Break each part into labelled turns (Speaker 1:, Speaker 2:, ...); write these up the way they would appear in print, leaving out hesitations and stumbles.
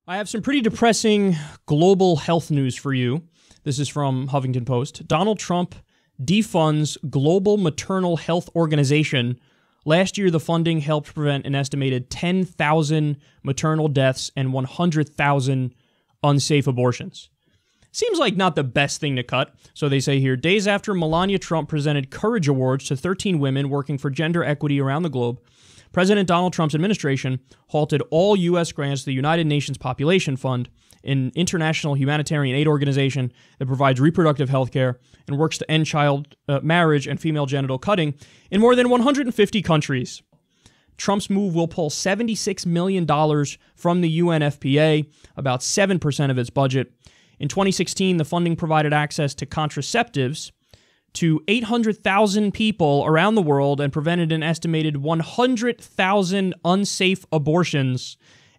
Speaker 1: I have some pretty depressing global health news for you. This is from Huffington Post. Donald Trump defunds Global Maternal Health Organization. Last year, the funding helped prevent an estimated 10,000 maternal deaths and 100,000 unsafe abortions. Seems like not the best thing to cut. So they say here, days after Melania Trump presented Courage Awards to 13 women working for gender equity around the globe, President Donald Trump's administration halted all U.S. grants to the United Nations Population Fund, an international humanitarian aid organization that provides reproductive health care and works to end child marriage and female genital cutting in more than 150 countries. Trump's move will pull $76 million from the UNFPA, about 7% of its budget. In 2016, the funding provided access to contraceptives to 800,000 people around the world and prevented an estimated 100,000 unsafe abortions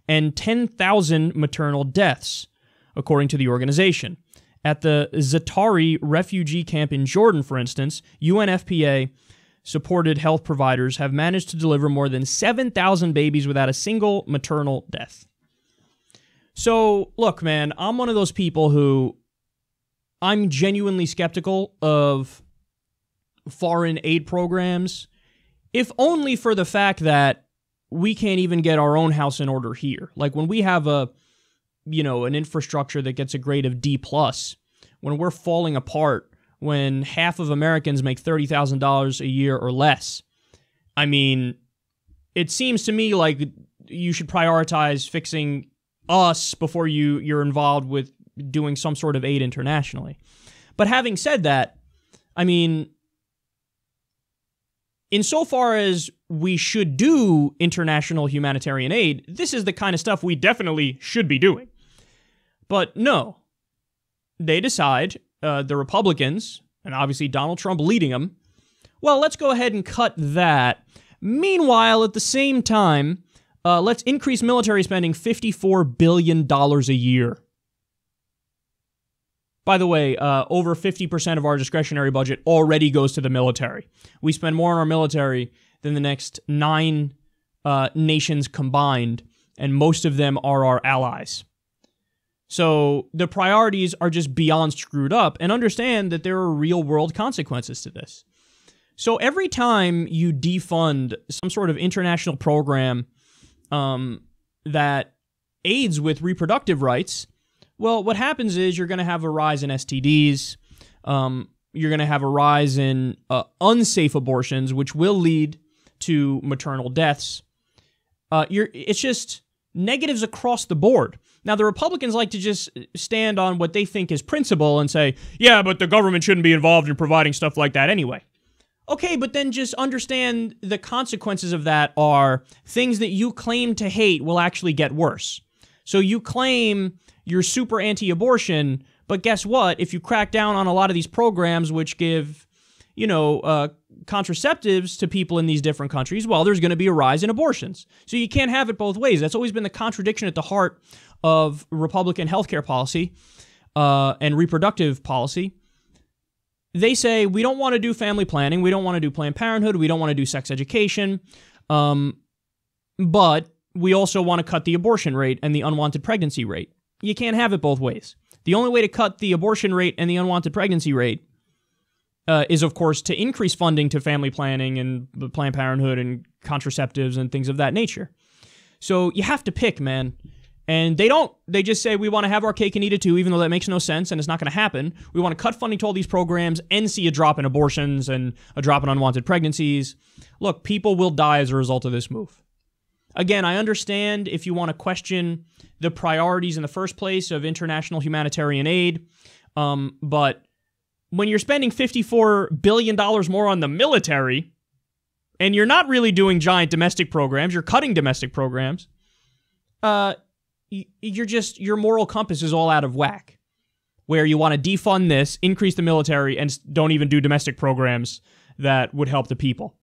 Speaker 1: and 10,000 maternal deaths, according to the organization. At the Zaatari refugee camp in Jordan, for instance, UNFPA-supported health providers have managed to deliver more than 7,000 babies without a single maternal death. So, look, man, I'm one of those people who I'm genuinely skeptical of foreign aid programs, if only for the fact that we can't even get our own house in order here. Like when we have an infrastructure that gets a grade of D+, when we're falling apart, when half of Americans make $30,000 a year or less, I mean, it seems to me like you should prioritize fixing us before you're involved with doing some sort of aid internationally. But having said that, I mean, insofar as we should do international humanitarian aid, this is the kind of stuff we definitely should be doing. But no, they decide, the Republicans, and obviously Donald Trump leading them, well, let's go ahead and cut that. Meanwhile, at the same time, let's increase military spending $54 billion a year. By the way, over 50% of our discretionary budget already goes to the military. We spend more on our military than the next 9 nations combined, and most of them are our allies. So the priorities are just beyond screwed up, and understand that there are real-world consequences to this. So every time you defund some sort of international program that aids with reproductive rights, well, what happens is you're going to have a rise in STDs, you're going to have a rise in unsafe abortions, which will lead to maternal deaths. It's just negatives across the board. Now, the Republicans like to just stand on what they think is principle and say, yeah, but the government shouldn't be involved in providing stuff like that anyway. Okay, but then just understand the consequences of that are things that you claim to hate will actually get worse. So you claim you're super anti-abortion, but guess what? If you crack down on a lot of these programs which give, contraceptives to people in these different countries, well, there's going to be a rise in abortions. So you can't have it both ways. That's always been the contradiction at the heart of Republican healthcare policy and reproductive policy. They say, we don't want to do family planning, we don't want to do Planned Parenthood, we don't want to do sex education, but we also want to cut the abortion rate and the unwanted pregnancy rate. You can't have it both ways. The only way to cut the abortion rate and the unwanted pregnancy rate is, of course, to increase funding to family planning and Planned Parenthood and contraceptives and things of that nature. So you have to pick, man. And they don't. They just say, we want to have our cake and eat it too, even though that makes no sense and it's not going to happen. We want to cut funding to all these programs and see a drop in abortions and a drop in unwanted pregnancies. Look, people will die as a result of this move. Again, I understand if you want to question the priorities in the first place of international humanitarian aid, but when you're spending $54 billion more on the military, and you're not really doing giant domestic programs, you're cutting domestic programs, your moral compass is all out of whack, where you want to defund this, increase the military, and don't even do domestic programs that would help the people.